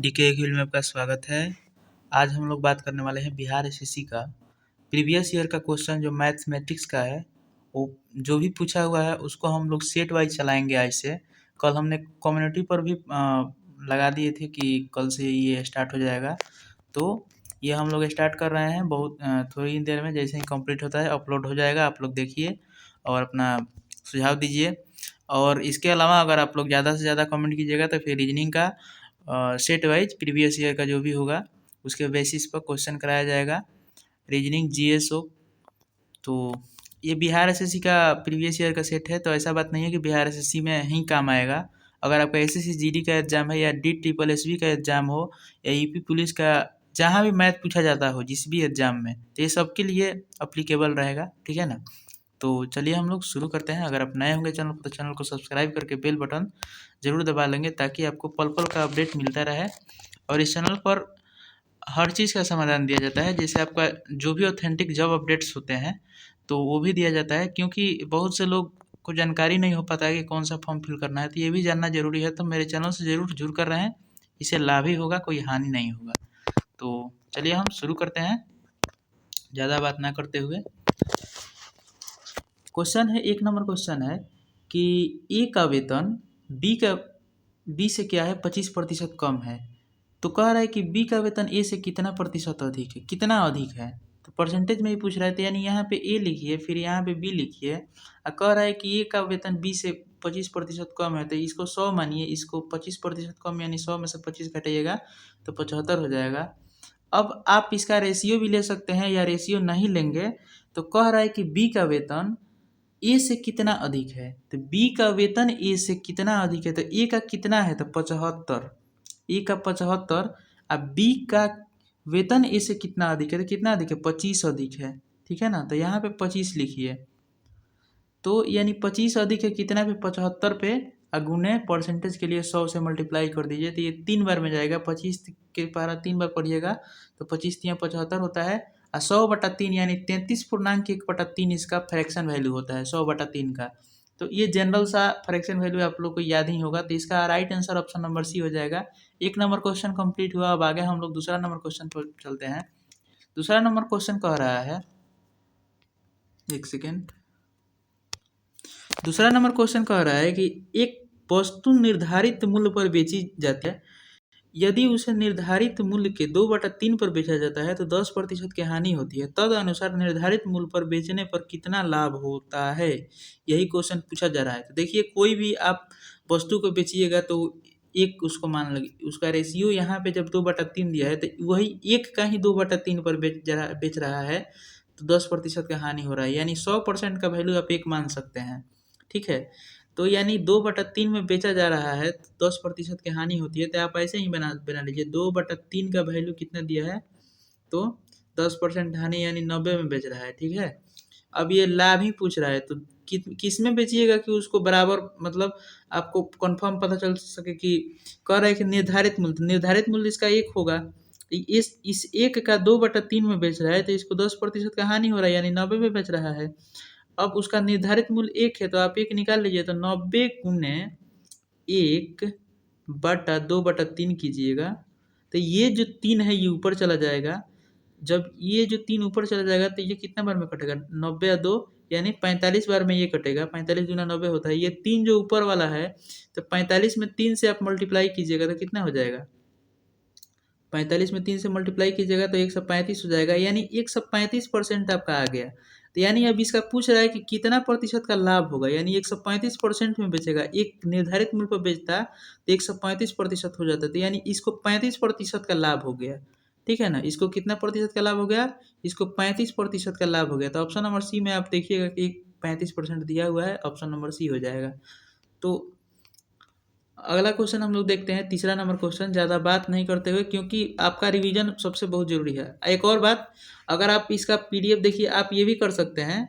DK agriculture में आपका स्वागत है। आज हम लोग बात करने वाले हैं बिहार एसएससी का प्रीवियस ईयर का क्वेश्चन जो मैथमेटिक्स का है, वो जो भी पूछा हुआ है उसको हम लोग सेट वाइज चलाएंगे आज से। कल हमने कम्युनिटी पर भी लगा दिए थे कि कल से ये स्टार्ट हो जाएगा, तो ये हम लोग स्टार्ट कर रहे हैं। बहुत थोड़ी देर में जैसे ही कंप्लीट होता है अपलोड हो जाएगा। आप लोग देखिए और अपना सुझाव दीजिए। और इसके अलावा अगर आप लोग ज़्यादा से ज़्यादा कमेंट कीजिएगा तो फिर रीजनिंग का सेट वाइज प्रीवियस ईयर का जो भी होगा उसके बेसिस पर क्वेश्चन कराया जाएगा। रीजनिंग जीएस हो तो ये बिहार एसएससी का प्रीवियस ईयर का सेट है, तो ऐसा बात नहीं है कि बिहार एसएससी में ही काम आएगा। अगर आपका एसएससी जीडी का एग्जाम है या डी ट्रिपल एसबी का एग्जाम हो या यूपी पुलिस का, जहाँ भी मैथ पूछा जाता हो जिस भी एग्जाम में, तो ये सबके लिए अप्लीकेबल रहेगा। ठीक है ना। तो चलिए हम लोग शुरू करते हैं। अगर आप नए होंगे चैनल पर तो चैनल को सब्सक्राइब करके बेल बटन ज़रूर दबा लेंगे ताकि आपको पल पल का अपडेट मिलता रहे। और इस चैनल पर हर चीज़ का समाधान दिया जाता है, जैसे आपका जो भी ऑथेंटिक जॉब अपडेट्स होते हैं तो वो भी दिया जाता है, क्योंकि बहुत से लोग को जानकारी नहीं हो पाता है कि कौन सा फॉर्म फिल करना है, तो ये भी जानना जरूरी है। तो मेरे चैनल से ज़रूर जुड़ कर रहें, इससे लाभ ही होगा, कोई हानि नहीं होगा। तो चलिए हम शुरू करते हैं ज़्यादा बात ना करते हुए। क्वेश्चन है, 1 नंबर क्वेश्चन है कि ए का वेतन बी से क्या है 25% कम है। तो कह रहा है कि बी का वेतन ए से कितना प्रतिशत अधिक है, कितना अधिक है। तो परसेंटेज में ही पूछ रहा है, तो यानी यहाँ पे ए लिखिए फिर यहाँ पे बी लिखिए। और कह रहा है कि ए का वेतन बी से 25% कम है, तो इसको 100 मानिए, इसको 25% कम यानी 100 में से 25 घटाइएगा तो 75 हो जाएगा। अब आप इसका रेशियो भी ले सकते हैं या रेशियो नहीं लेंगे। तो कह रहा है कि बी का वेतन ए से कितना अधिक है, तो बी का वेतन ए से कितना अधिक है, तो ए का कितना है तो 75, ए का 75। अब बी का वेतन ए से कितना अधिक है, तो कितना अधिक है 25 अधिक है। ठीक है ना। तो यहाँ पे 25 लिखिए, तो यानी 25 अधिक है कितना पे 75 पे, अगुने परसेंटेज के लिए 100 से मल्टीप्लाई कर दीजिए, तो ये 3 बार में जाएगा। 25 के पारा 3 बार पढ़िएगा तो 25 3 75 होता है। और 100/3 यानी 33.1/3 इसका फ्रैक्शन वैल्यू होता है 100/3 का। तो ये जनरल सा फ्रैक्शन वैल्यू आप लोग को याद ही होगा, तो इसका right answer option number C हो जाएगा। 1 नंबर क्वेश्चन कंप्लीट हुआ। अब आगे हम लोग दूसरा नंबर क्वेश्चन पर चलते हैं। दूसरा नंबर क्वेश्चन कह रहा है, एक सेकेंड। दूसरा नंबर क्वेश्चन कह रहा है कि एक वस्तु निर्धारित मूल्य पर बेची जाती है, यदि उसे निर्धारित मूल्य के 2/3 पर बेचा जाता है तो 10% की हानि होती है। तद अनुसार निर्धारित मूल्य पर बेचने पर कितना लाभ होता है, यही क्वेश्चन पूछा जा रहा है। तो देखिए, कोई भी आप वस्तु को बेचिएगा तो एक उसको मान लगे, उसका रेशियो यहाँ पे जब 2/3 दिया है तो वही एक का ही 2/3 पर बेच रहा है, तो 10% का हानि हो रहा है, यानी 100% का वैल्यू आप एक मान सकते हैं। ठीक है। तो यानी 2/3 में बेचा जा रहा है तो 10% की हानि होती है, तो आप ऐसे ही बना लीजिए। 2/3 का वैल्यू कितना दिया है, तो 10% हानि यानी 90 में बेच रहा है। ठीक है। अब ये लाभ ही पूछ रहा है, तो किस में बेचिएगा कि उसको बराबर, मतलब आपको कंफर्म पता चल सके कि कह रहा है कि निर्धारित मूल्य, तो निर्धारित मूल्य इसका 1 होगा। इस 1 का 2/3 में बेच रहा है तो इसको 10% का हानि हो रहा है, यानी 90 में बेच रहा है। अब उसका निर्धारित मूल्य 1 है तो आप 1 निकाल लीजिए, तो 90 गुने 1/2/3 कीजिएगा, तो ये जो 3 है ये ऊपर चला जाएगा। जब ये जो 3 ऊपर चला जाएगा तो ये कितना बार में कटेगा, 90 या 2 यानी 45 बार में ये कटेगा। 45 गुना 90 होता है। ये 3 जो ऊपर वाला है, तो 45 में 3 से आप मल्टीप्लाई कीजिएगा तो कितना हो जाएगा, 45 में 3 से मल्टीप्लाई कीजिएगा तो 135 हो जाएगा, यानी 135% आपका आ गया। तो यानी अब इसका पूछ रहा है कि कितना प्रतिशत का लाभ होगा, यानी 135% में बेचेगा। एक निर्धारित मूल्य पर बेचता तो 135% हो जाता, तो यानी इसको 35% का लाभ हो गया। ठीक है ना। इसको कितना प्रतिशत का लाभ हो गया, इसको 35% का लाभ हो गया। तो ऑप्शन नंबर सी में आप देखिएगा कि 35% दिया हुआ है, ऑप्शन नंबर सी हो जाएगा। तो अगला क्वेश्चन हम लोग देखते हैं, तीसरा नंबर क्वेश्चन। ज़्यादा बात नहीं करते हुए, क्योंकि आपका रिवीजन सबसे बहुत ज़रूरी है। एक और बात, अगर आप इसका पीडीएफ देखिए, आप ये भी कर सकते हैं।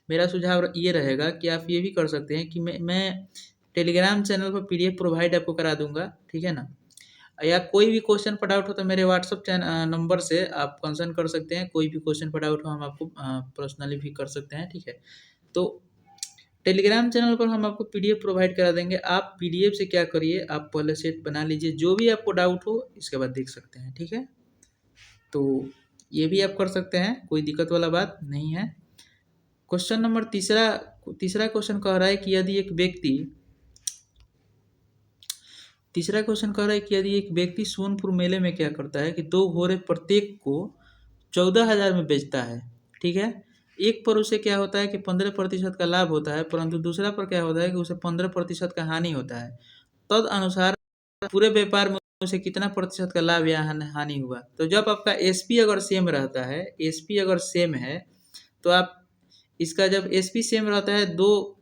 मेरा सुझाव ये रहेगा कि आप ये भी कर सकते हैं कि मैं टेलीग्राम चैनल पर पीडीएफ प्रोवाइड आपको करा दूंगा। ठीक है ना। या कोई भी क्वेश्चन पढ़ आउट हो तो मेरे व्हाट्सअप नंबर से आप कंसर्न कर सकते हैं। कोई भी क्वेश्चन पढ़ आउट हो हम आपको पर्सनली भी कर सकते हैं। ठीक है। तो टेलीग्राम चैनल पर हम आपको पीडीएफ प्रोवाइड करा देंगे। आप पीडीएफ से क्या करिए, आप पहले सेट बना लीजिए, जो भी आपको डाउट हो इसके बाद देख सकते हैं, ठीक है। तो ये भी आप कर सकते हैं, कोई दिक्कत वाला बात नहीं है। क्वेश्चन नंबर तीसरा क्वेश्चन कह रहा है कि यदि एक व्यक्ति सोनपुर मेले में क्या करता है कि 2 घोड़े प्रत्येक को 14,000 में बेचता है, ठीक है। एक पर उसे क्या होता है कि 15% का लाभ होता है, परंतु दूसरा पर क्या होता है कि उसे 15% का हानि होता है। तद अनुसार पूरे व्यापार में उसे कितना प्रतिशत का लाभ या हानि हुआ। तो जब आपका एसपी अगर सेम रहता है, एसपी अगर सेम है तो आप इसका, जब एसपी सेम रहता है, दो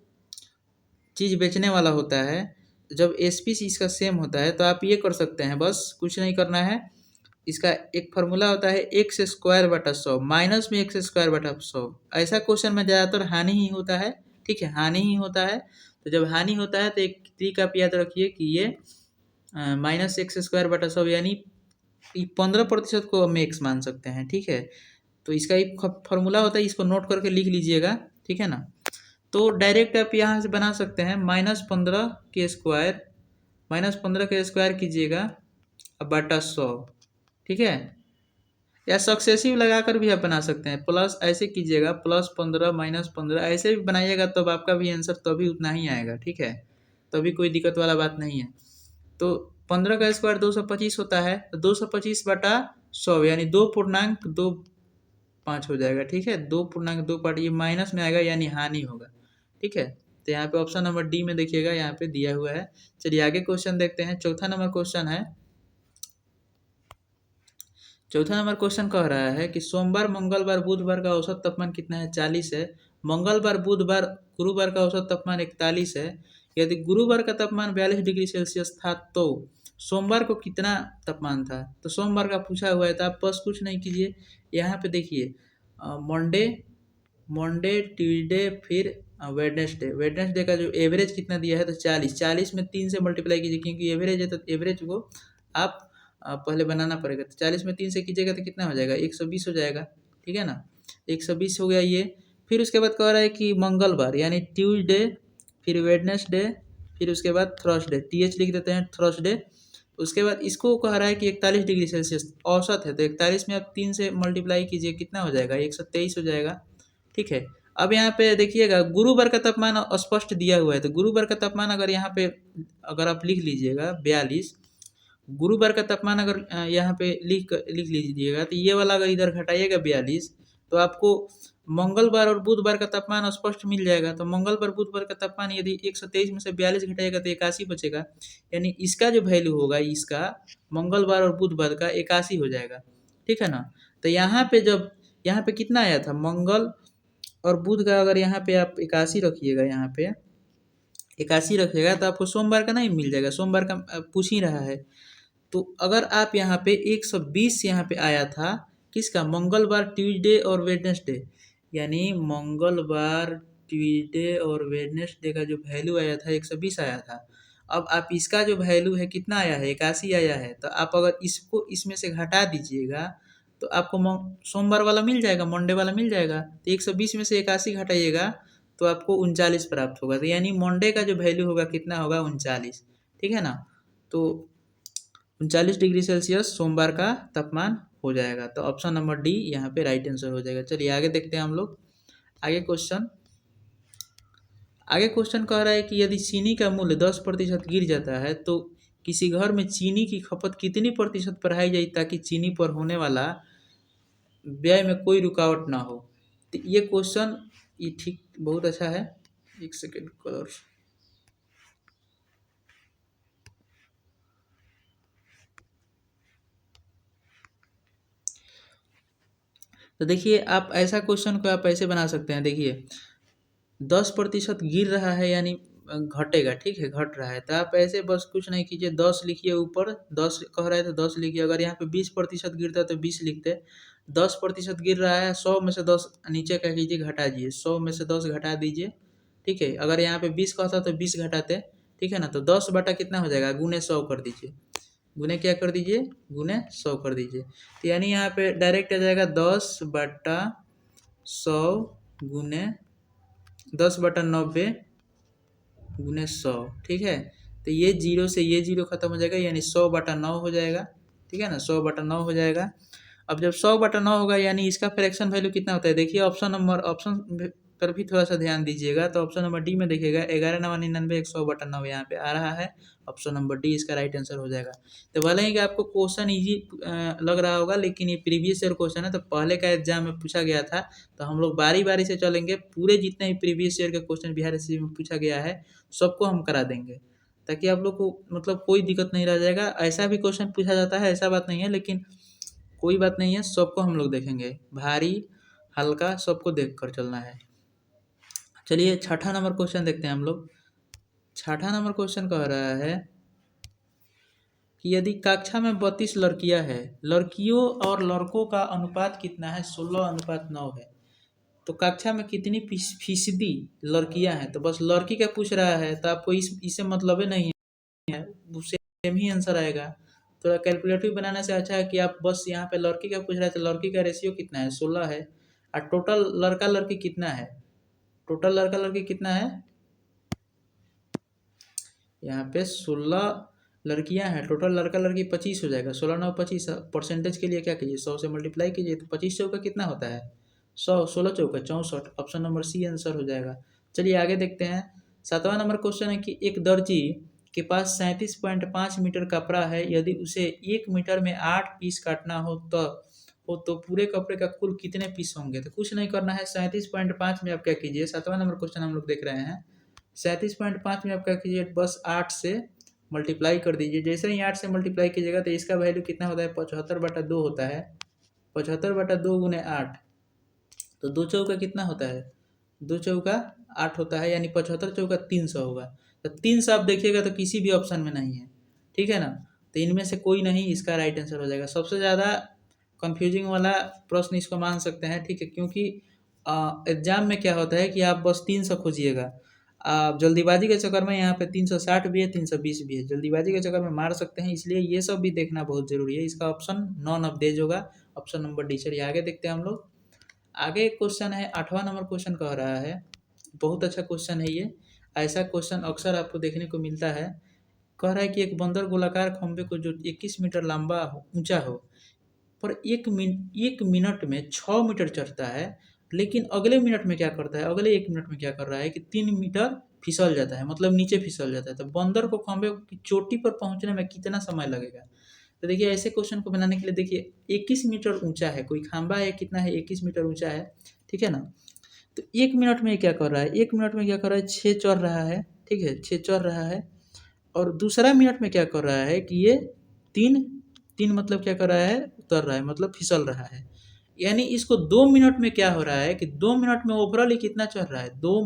चीज़ बेचने वाला होता है, जब एसपी इसका सेम होता है तो आप ये कर सकते हैं, बस कुछ नहीं करना है। इसका एक फार्मूला होता है एक्स स्क्वायर बटा 100 माइनस में एक्स स्क्वायर बटा 100। ऐसा क्वेश्चन में ज़्यादातर हानि ही होता है, ठीक है, हानि ही होता है। तो जब हानि होता है तो एक ट्रिक आप याद रखिए कि ये माइनस एक्स स्क्वायर बटा 100 यानी 15% को हम एक्स मान सकते हैं, ठीक है। तो इसका एक फार्मूला होता है, इसको नोट करके लिख लीजिएगा, ठीक है ना। तो डायरेक्ट आप यहाँ से बना सकते हैं -15 के स्क्वायर कीजिएगा बटा 100, ठीक है। या सक्सेसिव लगाकर भी आप बना सकते हैं, प्लस ऐसे कीजिएगा +15 -15 ऐसे भी बनाइएगा तब आपका भी आंसर तभी उतना ही आएगा, ठीक है। तभी कोई दिक्कत वाला बात नहीं है। तो 15 का स्क्वायर 225 होता है, तो 225 बटा 100 यानी 2.25 हो जाएगा, ठीक है। 2.25 ये माइनस में आएगा यानी हानि होगा, ठीक है। तो यहाँ पे ऑप्शन नंबर डी में देखिएगा, यहाँ पे दिया हुआ है। चलिए आगे क्वेश्चन देखते हैं। चौथा नंबर क्वेश्चन कह रहा है कि सोमवार, मंगलवार, बुधवार का औसत तापमान कितना है? 40 है। मंगलवार, बुधवार, गुरुवार का औसत तापमान 41 है। यदि गुरुवार का तापमान 42 डिग्री सेल्सियस था तो सोमवार को कितना तापमान था? तो सोमवार का पूछा हुआ है, तो आप बस कुछ नहीं कीजिए, यहाँ पे देखिए मंडे, ट्यूसडे, फिर वेडनेसडे का जो एवरेज कितना दिया है तो 40 में 3 से मल्टीप्लाई कीजिए, क्योंकि एवरेज है तो एवरेज को आप पहले बनाना पड़ेगा। तो 40 में 3 से कीजिएगा तो कितना हो जाएगा? 120 हो जाएगा, ठीक है ना। 120 हो गया ये। फिर उसके बाद कह रहा है कि मंगलवार यानी ट्यूसडे, फिर वेडनेसडे, फिर उसके बाद थर्सडे, TH लिख देते हैं, थर्सडे। उसके बाद इसको कह रहा है कि 41 डिग्री सेल्सियस औसत है, तो 41 में आप 3 से मल्टीप्लाई कीजिए, कितना हो जाएगा? 123 हो जाएगा, ठीक है। अब यहाँ पे देखिएगा गुरुवार का तापमान स्पष्ट दिया हुआ है, तो गुरुवार का तापमान अगर यहाँ पे अगर आप लिख लीजिएगा 42, गुरुवार का तापमान अगर यहाँ पे लिख लीजिएगा, तो ये वाला अगर इधर घटाइएगा 42, तो आपको मंगलवार और बुधवार का तापमान स्पष्ट मिल जाएगा। तो मंगलवार, बुधवार का तापमान यदि 123 में से 42 घटाएगा तो 81 बचेगा, यानी इसका जो वैल्यू होगा, इसका मंगलवार और बुधवार का 81 हो जाएगा, ठीक है ना। तो यहाँ पे जब यहाँ पे कितना आया था? मंगल और बुध का अगर यहाँ पे आप 81 रखिएगा, यहाँ पे 81 रखिएगा तो आपको सोमवार का नहीं मिल जाएगा, सोमवार का पूछ ही रहा है। तो अगर आप यहाँ पे 120 यहाँ पे आया था किसका? मंगलवार, ट्यूसडे और वेडनेसडे, यानी मंगलवार, ट्यूसडे और वेडनेसडे का जो वैल्यू आया था 120 आया था। अब आप इसका जो वैल्यू है कितना आया है? 81 आया है। तो आप अगर इसको इसमें से घटा दीजिएगा तो आपको सोमवार वाला मिल जाएगा, मंडे वाला मिल जाएगा। तो 120 में से 81 घटाइएगा तो आपको 39 प्राप्त होगा। तो यानी मंडे का जो वैल्यू होगा कितना होगा? 39, ठीक है ना। तो 39 डिग्री सेल्सियस सोमवार का तापमान हो जाएगा। तो ऑप्शन नंबर डी यहाँ पे राइट आंसर हो जाएगा। चलिए आगे देखते हैं हम लोग। आगे क्वेश्चन कह रहा है कि यदि चीनी का मूल्य 10% गिर जाता है तो किसी घर में चीनी की खपत कितनी प्रतिशत बढ़ाई जाए ताकि चीनी पर होने वाला व्यय में कोई रुकावट ना हो? तो ये क्वेश्चन ये ठीक बहुत अच्छा है। एक सेकेंड कलर, तो देखिए आप ऐसा क्वेश्चन को आप ऐसे बना सकते हैं। देखिए 10% गिर रहा है यानी घटेगा, ठीक है, घट रहा है। तो आप ऐसे बस कुछ नहीं कीजिए, 10 लिखिए, ऊपर 10 कह रहा है तो 10 लिखिए। अगर यहाँ पे 20% गिरता है तो 20 लिखते। 10% गिर रहा है, 100 में से 10 नीचे क्या कीजिए? घटा दीजिए, 100 में से 10 घटा दीजिए, ठीक है। अगर यहाँ पे 20 कहता तो 20 घटाते, ठीक है ना। तो 10 बटा कितना हो जाएगा? गुने 100 कर दीजिए, गुने क्या कर दीजिए? गुने 100 कर दीजिए। तो यानी यहाँ पे डायरेक्ट आ जाएगा 10/100 गुने 10/90 गुने 100, ठीक है। तो ये 0 से ये 0 खत्म हो जाएगा, यानी 100/9 हो जाएगा, ठीक है ना, 100/9 हो जाएगा। अब जब 100/9 होगा यानी इसका फ्रैक्शन वैल्यू कितना होता है, देखिए ऑप्शन पर भी थोड़ा सा ध्यान दीजिएगा। तो ऑप्शन नंबर डी में देखिएगा 11×99 100/9 यहाँ पे आ रहा है। ऑप्शन नंबर डी इसका राइट आंसर हो जाएगा। तो भले ही कि आपको क्वेश्चन ईजी लग रहा होगा, लेकिन ये प्रीवियस ईयर क्वेश्चन है, तो पहले का एग्जाम में पूछा गया था। तो हम लोग बारी बारी से चलेंगे, पूरे जितने भी प्रीवियस ईयर के क्वेश्चन बिहार एसएससी में पूछा गया है सबको हम करा देंगे, ताकि आप लोग को मतलब कोई दिक्कत नहीं रह जाएगा। ऐसा भी क्वेश्चन पूछा जाता है, ऐसा बात नहीं है, लेकिन कोई बात नहीं है, सबको हम लोग देखेंगे, भारी हल्का सबको देख कर चलना है। चलिए छठा नंबर क्वेश्चन देखते हैं हम लोग। छठा नंबर क्वेश्चन कह रहा है कि यदि कक्षा में 32 लड़कियां हैं, लड़कियों और लड़कों का अनुपात कितना है, 16:9 है। तो कक्षा में कितनी फीसदी लड़कियां हैं, तो बस लड़की का पूछ रहा है, तो आपको इससे मतलब ही नहीं है, सेम ही आंसर आएगा। थोड़ा कैलकुलेटिव बनाने से अच्छा है कि आप बस यहाँ पे लड़की का पूछ रहे हैं, तो लड़की का रेशियो कितना है, 16 है। और टोटल लड़का लड़की कितना है, टोटल लड़का लड़की कितना है, यहाँ पे 16 लड़कियां हैं, टोटल लड़का लड़की 25 हो जाएगा। 16×9=25, परसेंटेज के लिए क्या कीजिए, 100 से मल्टीप्लाई कीजिए, तो 25 चौका कितना होता है, 100, 16 चौका 64। ऑप्शन नंबर सी आंसर हो जाएगा। चलिए आगे देखते हैं। 7वां नंबर क्वेश्चन है कि एक दर्जी के पास 37.5 मीटर कपड़ा है, यदि उसे 1 मीटर में 8 पीस काटना हो तो पूरे कपड़े का कुल कितने पीस होंगे। तो कुछ नहीं करना है, 37.5 में आप क्या कीजिए, 7वां नंबर क्वेश्चन हम लोग देख रहे हैं। 37.5 में आप क्या कीजिए, बस 8 से मल्टीप्लाई कर दीजिए। जैसे ही 8 से मल्टीप्लाई कीजिएगा तो इसका वैल्यू कितना होता है, 75/2 होता है। 75/2 गुने 8, तो 2 चौका कितना होता है, 2 चौका 8 होता है, यानी 75 चौका 300 होगा। तो 300 आप देखिएगा तो किसी भी ऑप्शन में नहीं है, ठीक है ना। तो इनमें से कोई नहीं, इसका राइट आंसर हो जाएगा। सबसे ज़्यादा कंफ्यूजिंग वाला प्रश्न इसको मान सकते हैं, ठीक है, क्योंकि एग्जाम में क्या होता है कि आप बस 300 खोजिएगा, आप जल्दीबाजी के चक्कर में यहाँ पे 360 भी है, 320 भी है, जल्दीबाजी के चक्कर में मार सकते हैं, इसलिए ये सब भी देखना बहुत जरूरी है। इसका ऑप्शन नॉन ऑफ देज होगा, ऑप्शन नंबर डी। चलिए आगे देखते हैं हम लोग। आगे एक क्वेश्चन है, 8वां नंबर क्वेश्चन कह रहा है, बहुत अच्छा क्वेश्चन है ये। ऐसा क्वेश्चन अक्सर आपको देखने को मिलता है। कह रहा है कि एक बंदर गोलाकार खंभे को जो 21 मीटर लंबा ऊंचा हो पर एक मिनट में 6 मीटर चढ़ता है, लेकिन अगले मिनट में क्या करता है, अगले 1 मिनट में क्या कर रहा है कि 3 मीटर फिसल जाता है, मतलब नीचे फिसल जाता है। तो बंदर को खंभे की चोटी पर पहुंचने में कितना समय लगेगा। तो देखिए ऐसे क्वेश्चन को बनाने के लिए, देखिए 21 मीटर ऊंचा है कोई खंभा है, कितना है, 21 मीटर ऊंचा है, ठीक है ना। तो 1 मिनट में क्या कर रहा है, 1 मिनट में क्या कर रहा है, 6 चढ़ रहा है, ठीक है, 6 चढ़ रहा है। और दूसरा मिनट में क्या कर रहा है कि ये 3 3 मतलब क्या कर रहा है, उतर रहा है, मतलब फिसल रहा है। यानी इसको 2 मिनट में क्या हो रहा है कि 2 मिनट में ओवरऑल ही कितना चढ़ रहा है, 2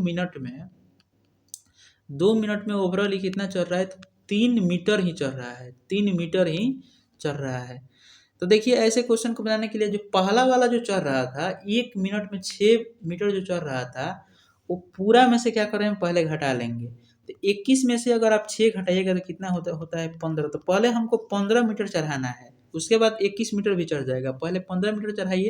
मिनट में ओवरऑल ही कितना चढ़ रहा है, तो 3 मीटर ही चढ़ रहा है, 3 मीटर ही चढ़ रहा है। तो देखिए ऐसे क्वेश्चन को बनाने के लिए जो पहला वाला जो चढ़ रहा था, 1 मिनट में 6 मीटर जो चढ़ रहा था, वो पूरा में से क्या करें, पहले घटा लेंगे। तो 21 में से अगर आप 6 घटाइएगा तो कितना होता है, 15। तो पहले हमको 15 मीटर चढ़ाना है, उसके बाद 21 मीटर भी चढ़ जाएगा। पहले 15 मीटर चढ़ाइए,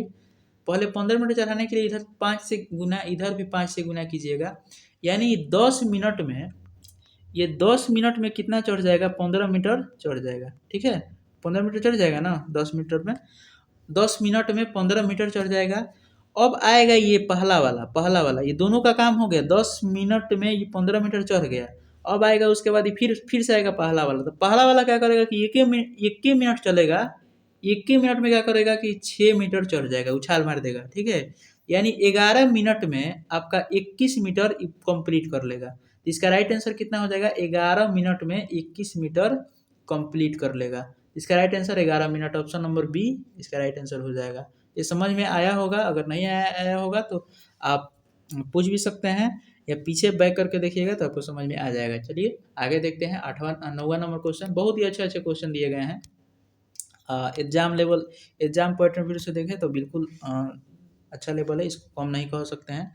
पहले 15 मीटर चढ़ाने के लिए इधर 5 से गुना, इधर भी 5 से गुना कीजिएगा, यानी 10 मिनट में, ये 10 मिनट में कितना चढ़ जाएगा, 15 मीटर चढ़ जाएगा, ठीक है। 15 मीटर चढ़ जाएगा ना, 10 मीटर में, 10 मिनट में 15 मीटर चढ़ जाएगा। अब आएगा ये पहला वाला, ये दोनों का काम हो गया, 10 मिनट में ये 15 मीटर चढ़ गया। अब आएगा उसके बाद ये फिर से आएगा पहला वाला। तो पहला वाला क्या करेगा कि एक ही मिनट चलेगा, एक ही मिनट में क्या करेगा कि 6 मीटर चढ़ जाएगा, उछाल मार देगा, ठीक है। यानी 11 मिनट में आपका 21 मीटर कंप्लीट कर लेगा। इसका राइट आंसर कितना हो जाएगा, 11 मिनट में 21 मीटर कंप्लीट कर लेगा। इसका right answer 11 minute, option number B इसका राइट आंसर हो जाएगा। ये समझ में आया होगा, अगर नहीं आया होगा तो आप पूछ भी सकते हैं, या पीछे बैक करके देखिएगा तो आपको समझ में आ जाएगा। चलिए आगे देखते हैं 9वां नंबर क्वेश्चन। बहुत ही अच्छे अच्छे क्वेश्चन दिए गए हैं। एग्जाम पॉइंट ऑफ व्यू से देखें तो बिल्कुल अच्छा लेवल है, इसको कम नहीं कह सकते हैं।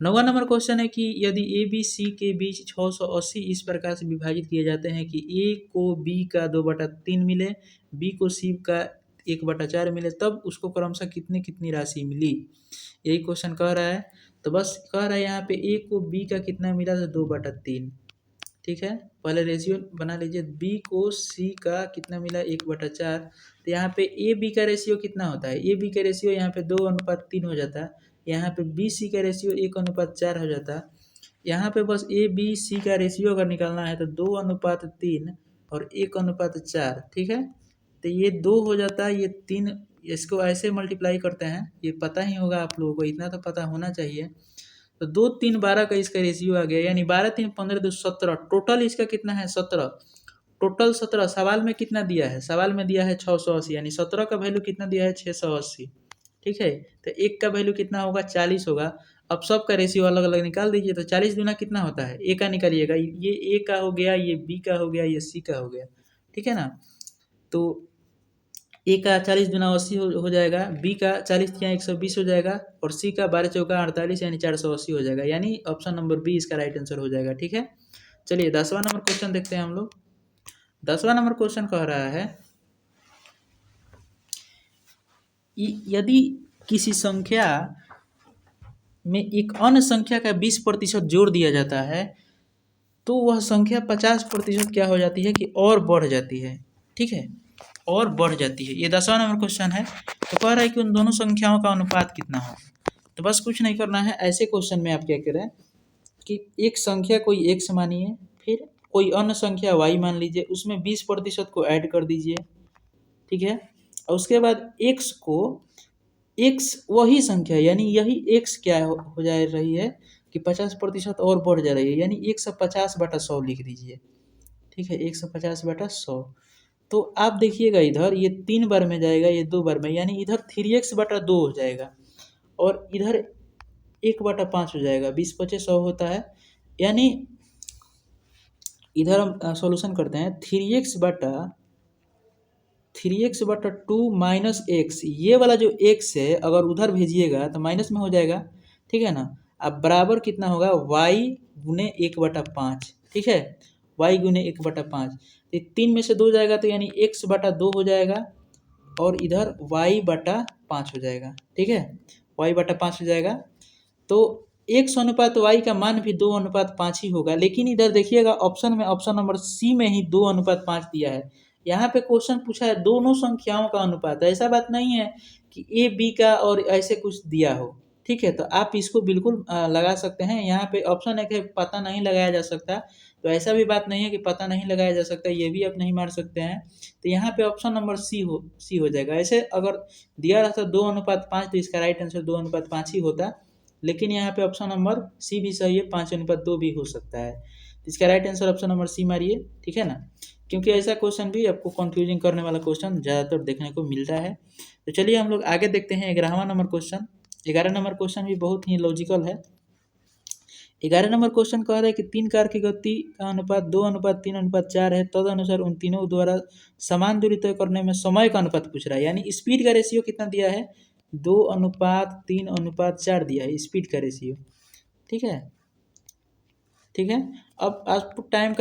9वां नंबर क्वेश्चन है कि यदि ए बी सी के बीच 680 इस प्रकार से विभाजित किए जाते हैं कि ए को बी का 2/3 मिले, बी को सी का 1/4 मिले, तब उसको क्रमशः कितनी कितनी राशि मिली, यही क्वेश्चन कह रहा है। तो बस कह रहा है यहाँ पे ए को बी का कितना मिला, तो 2/3, ठीक है। पहले रेशियो बना लीजिए, बी को सी का कितना मिला 1/4। तो यहाँ पे ए बी का रेशियो कितना होता है, ए बी का रेशियो यहाँ पे 2:3 हो जाता है, यहाँ पे बी सी का रेशियो 1:4 हो जाता है। यहाँ पे बस ए बी सी का रेशियो अगर निकालना है तो 2:3 और 1:4, ठीक है। तो ये 2 हो जाता है, ये 3, इसको ऐसे मल्टीप्लाई करते हैं, ये पता ही होगा आप लोगों को, इतना तो पता होना चाहिए। तो 2 3 12 का इसका रेशियो आ गया, यानी 12 3 15 2 17, टोटल इसका कितना है 17, टोटल 17। सवाल में कितना दिया है, सवाल में दिया है 680, यानी 17 का वैल्यू कितना दिया है 680, ठीक है। तो एक का वैल्यू कितना होगा 40 होगा। अब सब का रेशियो अलग अलग निकाल दीजिए, तो 40 दूना कितना होता है, ए का निकालिएगा, ये ए का हो गया, ये बी का हो गया, ये सी का हो गया, ठीक है ना। तो ए का 40 दूना 80 हो जाएगा, बी का 40 या 120 हो जाएगा, और सी का 12 चौका 48 यानी 480 हो जाएगा, यानी ऑप्शन नंबर बी इसका राइट आंसर हो जाएगा, ठीक है। चलिए 10वां नंबर क्वेश्चन देखते हैं हम लोग। 10वां नंबर क्वेश्चन कह रहा है यदि किसी संख्या में एक अन्य संख्या का 20% जोड़ दिया जाता है तो वह संख्या 50% क्या हो जाती है कि और बढ़ जाती है, ठीक है, और बढ़ जाती है। ये 10वां नंबर क्वेश्चन है। तो कह रहा है कि उन दोनों संख्याओं का अनुपात कितना हो। तो बस कुछ नहीं करना है, ऐसे क्वेश्चन में आप क्या करें कि एक संख्या कोई एक्स मानिए, फिर कोई अन्य संख्या वाई मान लीजिए, उसमें 20% को ऐड कर दीजिए, ठीक है। और उसके बाद एक्स को, एक्स वही संख्या यानी यही एक्स क्या हो जा रही है कि 50% और बढ़ जा रही है, यानी 150/100 लिख दीजिए, ठीक है, 150/100। तो आप देखिएगा इधर ये 3 बार में जाएगा, ये 2 बार में, यानी इधर 3x/2 हो जाएगा और इधर 1/5 हो जाएगा, 20×5=100 होता है। यानी इधर हम सॉल्यूशन करते हैं, 3x/2 माइनस एक्स, ये वाला जो एक्स है अगर उधर भेजिएगा तो माइनस में हो जाएगा, ठीक है ना। अब बराबर कितना होगा y गुने 1/5, ठीक है, y गुने 1/5। तो 3 में से 2 जाएगा तो यानी x/2 हो जाएगा और इधर y/5 हो जाएगा, ठीक है, y/5 हो जाएगा। तो x अनुपात y का मान भी 2:5 ही होगा, लेकिन इधर देखिएगा ऑप्शन में, ऑप्शन नंबर सी में ही 2:5 दिया है। यहाँ पे क्वेश्चन पूछा है दोनों संख्याओं का अनुपात, ऐसा बात नहीं है कि ए बी का और ऐसे कुछ दिया हो, ठीक है। तो आप इसको बिल्कुल लगा सकते हैं। यहाँ पे ऑप्शन एक है पता नहीं लगाया जा सकता, तो ऐसा भी बात नहीं है कि पता नहीं लगाया जा सकता, ये भी आप नहीं मार सकते हैं। तो यहाँ पे ऑप्शन नंबर सी हो जाएगा। ऐसे अगर दिया रहता 2:5 तो इसका राइट आंसर 2:5 ही होता, लेकिन यहाँ पे ऑप्शन नंबर सी भी सही है, 5:2 भी हो सकता है। तो इसका right answer option number C मारिए, ठीक है ना, क्योंकि ऐसा क्वेश्चन भी आपको कंफ्यूजिंग करने वाला क्वेश्चन ज़्यादातर देखने को मिलता है। तो चलिए हम लोग आगे देखते हैं 11वां नंबर क्वेश्चन। 11 नंबर क्वेश्चन भी बहुत ही लॉजिकल है। 11 नंबर क्वेश्चन कह रहा है कि 3 कार की गति का अनुपात 2:3:4 है, तदनुसार उन तीनों द्वारा समान दूरी तय करने में समय का अनुपात पूछ रहा है, यानी स्पीड का रेशियो कितना दिया है 2:3:4 दिया है स्पीड का रेशियो, ठीक है, ठीक है। अब आपको टाइम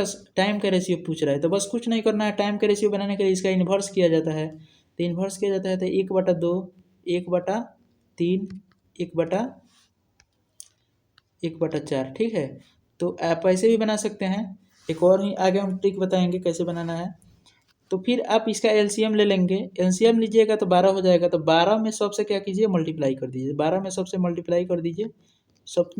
का रेशियो पूछ रहा है, तो बस कुछ नहीं करना है, टाइम का रेशियो बनाने के लिए इसका इन्वर्स किया जाता है। तो इन्वर्स किया जाता है तो 1/2, 1/3, 1/4, ठीक है। तो आप ऐसे भी बना सकते हैं, एक और ही आगे हम ट्रिक बताएंगे कैसे बनाना है। तो फिर आप इसका एलसीएम ले लेंगे, एलसीएम लीजिएगा तो 12 हो जाएगा, तो 12 में सबसे क्या कीजिए मल्टीप्लाई कर दीजिए, 12 में सबसे मल्टीप्लाई कर दीजिए, सब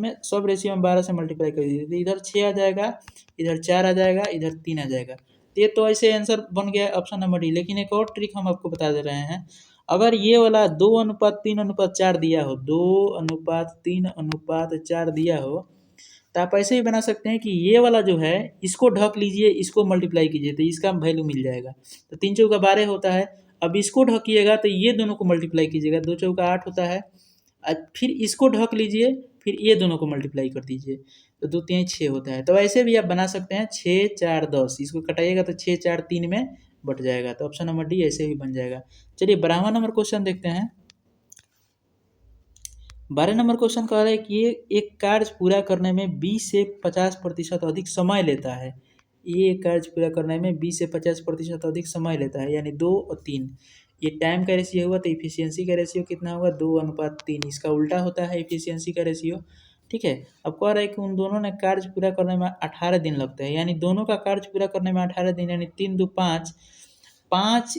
रेशियो में 12 से मल्टीप्लाई कर दीजिए, तो इधर 6 आ जाएगा, इधर 4 आ जाएगा, इधर 3 आ जाएगा। तो ये तो ऐसे आंसर बन गया ऑप्शन नंबर डी। लेकिन एक और ट्रिक हम आपको बता दे रहे हैं, अगर ये वाला 2:3:4 दिया हो, 2:3:4 दिया हो, तो आप ऐसे ही बना सकते हैं कि ये वाला जो है इसको ढक लीजिए, इसको मल्टीप्लाई कीजिए तो इसका वैल्यू मिल जाएगा। तो 3 चौका 12 होता है, अब इसको ढकिएगा तो ये दोनों को मल्टीप्लाई कीजिएगा, 2 चौका 8 होता है, फिर इसको ढक लीजिए, फिर ये दोनों को मल्टीप्लाई कर दीजिए, तो 2 3 6 होता है। तो ऐसे भी आप बना सकते हैं, 6 4 10, इसको कटाइएगा तो 6 4 3 में बट जाएगा, तो ऑप्शन नंबर डी ऐसे भी बन जाएगा। चलिए 12वां नंबर क्वेश्चन देखते हैं। 12 नंबर क्वेश्चन कह रहा है कि ये एक कार्य पूरा करने में 20 से 50% अधिक समय लेता है, ये एक कार्य पूरा करने में 20 से 50% अधिक समय लेता है, यानी 2 और 3। ये टाइम का रेशियो हुआ, तो इफिशियंसी का रेशियो कितना होगा 2:3, इसका उल्टा होता है इफिशियंसी का रेशियो, ठीक है। अब कह रहा है कि उन दोनों ने कार्य पूरा करने में 18 दिन लगते हैं, यानी दोनों का कार्य पूरा करने में 18 दिन, यानी 3 दू 5, 5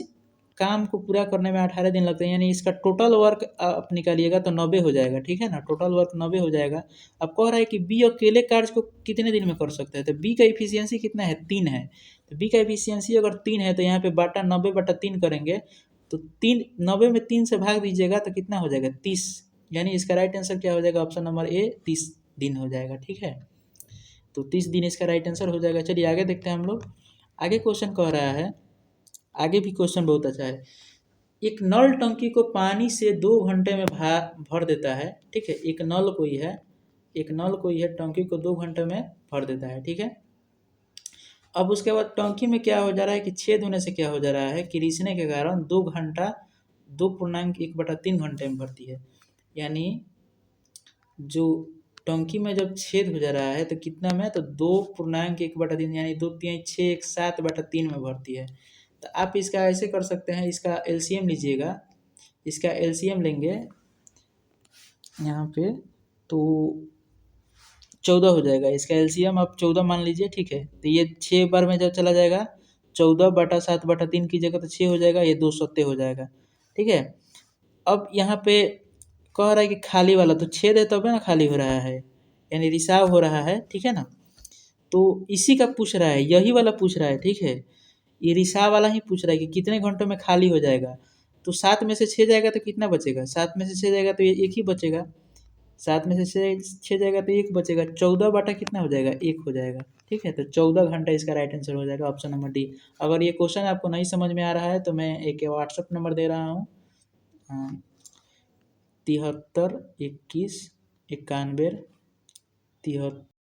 काम को पूरा करने में 18 दिन लगते हैं, यानी इसका टोटल वर्क आप निकालिएगा तो 90 हो जाएगा, ठीक है ना, टोटल वर्क 90 हो जाएगा। अब कह रहा है कि बी अकेले कार्य को कितने दिन में कर सकते हैं, तो बी का इफिशियंसी कितना है, 3 है। तो बी का इफिशियंसी अगर 3 है तो यहाँ पे बाटा 90/3 करेंगे, तो 3 90 में 3 से भाग दीजिएगा तो कितना हो जाएगा, 30, यानी इसका राइट आंसर क्या हो जाएगा, ऑप्शन नंबर ए 30 दिन हो जाएगा, ठीक है। तो 30 दिन इसका राइट आंसर हो जाएगा। चलिए आगे देखते हैं हम लोग। आगे क्वेश्चन कह रहा है, आगे भी क्वेश्चन बहुत अच्छा है। एक नल टंकी को पानी से 2 घंटे में भर देता है, ठीक है। एक नल कोई है टंकी को 2 घंटे में भर देता है, ठीक है। अब उसके बाद टंकी में क्या हो जा रहा है कि छेद होने से क्या हो जा रहा है कि रिसने के कारण 2 घंटा 2.1/3 घंटे में भरती है, यानी जो टंकी में जब छेद हो जा रहा है तो कितना में, तो 2.1/3 यानी 2 3 6 1 7/3 में भरती है। तो आप इसका ऐसे कर सकते हैं, इसका एलसीएम लीजिएगा, इसका एलसीएम लेंगे यहाँ पे तो 14 हो जाएगा। इसका एलसीएम आप 14 मान लीजिए, ठीक है। तो ये 6 बार में जब चला जाएगा 14/7/3 की जगह तो 6 हो जाएगा, ये 2 सत्ते हो जाएगा, ठीक है। अब यहाँ पे कह रहा है कि खाली वाला, तो छेद है तब ना खाली हो रहा है, यानी रिसाव हो रहा है, ठीक है ना। तो इसी का पूछ रहा है, यही वाला पूछ रहा है, ठीक है। ये रिसाव वाला ही पूछ रहा है कि कितने घंटों में खाली हो जाएगा। तो 7 में से 6 जाएगा तो कितना बचेगा, 7 में से 6 जाएगा तो ये एक ही बचेगा, 7 में से 6 जाएगा तो एक बचेगा, 14 बटा कितना हो जाएगा, 1 हो जाएगा, ठीक है। तो 14 घंटा इसका राइट आंसर हो जाएगा, ऑप्शन नंबर डी। अगर ये क्वेश्चन आपको नहीं समझ में आ रहा है तो मैं एक व्हाट्सअप नंबर दे रहा हूँ, 73 21 91 73।